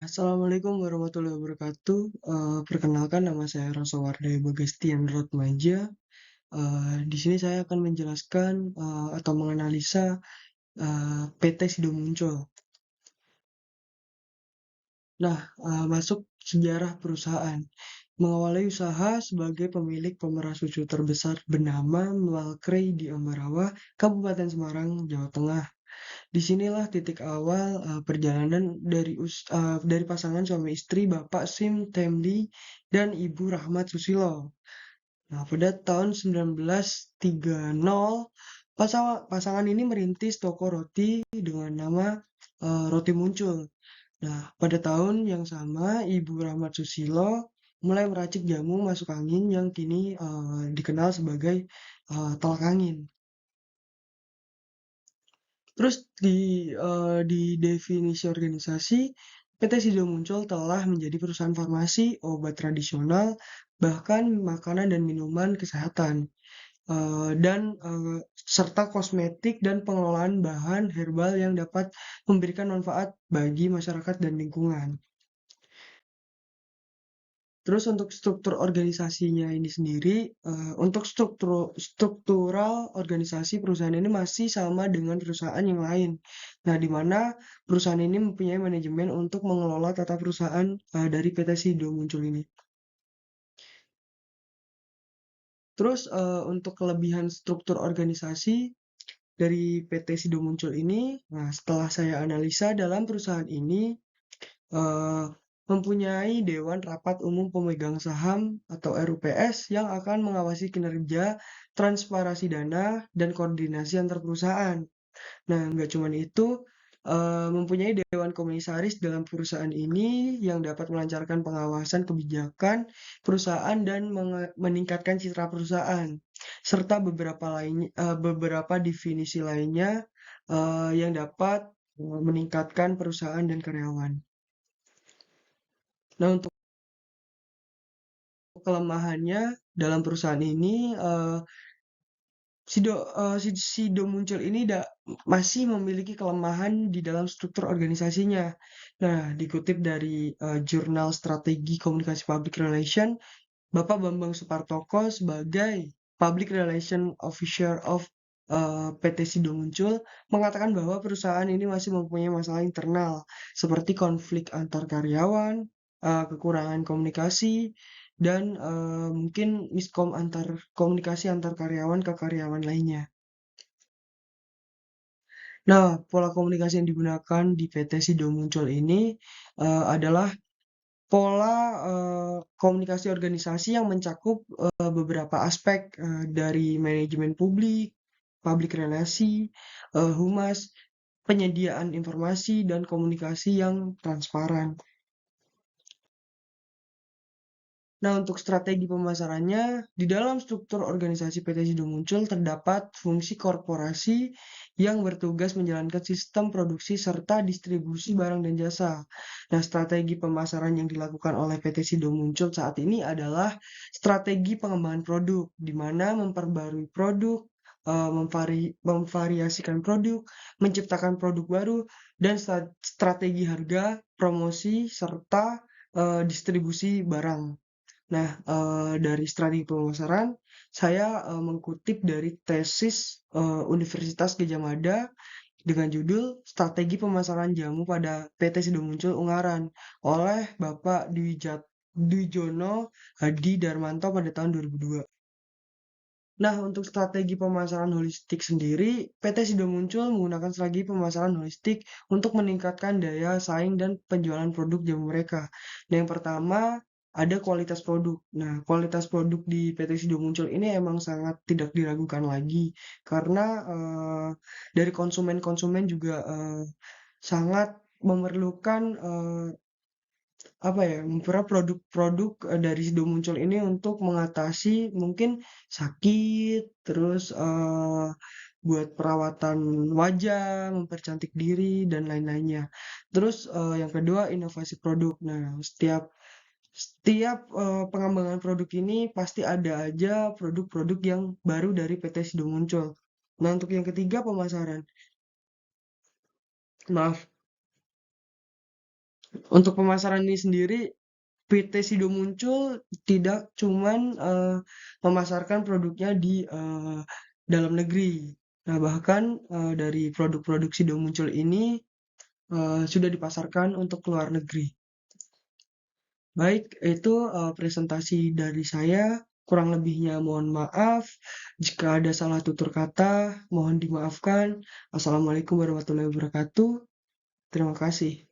Assalamualaikum warahmatullahi wabarakatuh. Perkenalkan nama saya Rosawardaya Bagastian Rotmaja. Di sini saya akan menjelaskan atau menganalisa PT Sido Muncul. Nah, masuk sejarah perusahaan. Mengawali usaha sebagai pemilik pemeras susu terbesar bernama Malkrey di Ambarawa, Kabupaten Semarang, Jawa Tengah. Disinilah titik awal perjalanan dari pasangan suami istri Bapak Sim Temdi dan Ibu Rahmat Susilo. Nah, pada tahun 1930, pasangan ini merintis toko roti dengan nama Roti Muncul. Nah, pada tahun yang sama, Ibu Rahmat Susilo mulai meracik jamu masuk angin yang kini dikenal sebagai tolak angin. Terus di definisi organisasi, PT Sido Muncul telah menjadi perusahaan farmasi, obat tradisional, bahkan makanan dan minuman kesehatan, serta kosmetik dan pengelolaan bahan herbal yang dapat memberikan manfaat bagi masyarakat dan lingkungan. Terus untuk struktur organisasinya ini sendiri, untuk struktural organisasi perusahaan ini masih sama dengan perusahaan yang lain. Nah, di mana perusahaan ini mempunyai manajemen untuk mengelola tata perusahaan dari PT Sido Muncul ini. Terus untuk kelebihan struktur organisasi dari PT Sido Muncul ini, nah setelah saya analisa dalam perusahaan ini eh, mempunyai Dewan Rapat Umum Pemegang Saham atau RUPS yang akan mengawasi kinerja, transparansi dana, dan koordinasi antar perusahaan. Nah, nggak cuma itu, mempunyai Dewan Komisaris dalam perusahaan ini yang dapat melancarkan pengawasan kebijakan perusahaan dan meningkatkan citra perusahaan, serta beberapa definisi lainnya yang dapat meningkatkan perusahaan dan karyawan. Nah, untuk kelemahannya dalam perusahaan ini, Sido Muncul ini masih memiliki kelemahan di dalam struktur organisasinya. Nah, dikutip dari Jurnal Strategi Komunikasi Public Relation, Bapak Bambang Supartoko sebagai Public Relation Officer of PT Sido Muncul mengatakan bahwa perusahaan ini masih mempunyai masalah internal seperti konflik antar karyawan, kekurangan komunikasi, dan mungkin komunikasi antar karyawan ke karyawan lainnya. Nah, pola komunikasi yang digunakan di PT Sido Muncul ini adalah pola komunikasi organisasi yang mencakup beberapa aspek dari manajemen publik, public relasi, humas, penyediaan informasi, dan komunikasi yang transparan. Nah, untuk strategi pemasarannya, di dalam struktur organisasi PT Sido Muncul terdapat fungsi korporasi yang bertugas menjalankan sistem produksi serta distribusi barang dan jasa. Nah, strategi pemasaran yang dilakukan oleh PT Sido Muncul saat ini adalah strategi pengembangan produk, di mana memperbarui produk, memvariasikan produk, menciptakan produk baru, dan strategi harga, promosi, serta distribusi barang. Nah, dari strategi pemasaran, saya mengkutip dari tesis Universitas Gadjah Mada dengan judul Strategi Pemasaran Jamu pada PT Sido Muncul Ungaran oleh Bapak Dwijono Hadi Darmanto pada tahun 2002. Nah, untuk strategi pemasaran holistik sendiri, PT Sido Muncul menggunakan strategi pemasaran holistik untuk meningkatkan daya saing dan penjualan produk jamu mereka. Nah, yang pertama, ada kualitas produk. Nah, kualitas produk di PT Sido Muncul ini emang sangat tidak diragukan lagi karena dari konsumen-konsumen juga sangat memerlukan apa ya, produk-produk dari Sido Muncul ini untuk mengatasi mungkin sakit, terus buat perawatan wajah, mempercantik diri, dan lain-lainnya. Terus yang kedua inovasi produk. Nah, setiap pengembangan produk ini pasti ada aja produk-produk yang baru dari PT Sido Muncul. Nah, untuk yang ketiga pemasaran. Maaf. Untuk pemasaran ini sendiri, PT Sido Muncul tidak cuman, memasarkan produknya di, dalam negeri. Nah, bahkan, dari produk-produk Sido Muncul ini, sudah dipasarkan untuk ke luar negeri. Baik, itu, presentasi dari saya, kurang lebihnya mohon maaf. Jika ada salah tutur kata, mohon dimaafkan. Assalamualaikum warahmatullahi wabarakatuh. Terima kasih.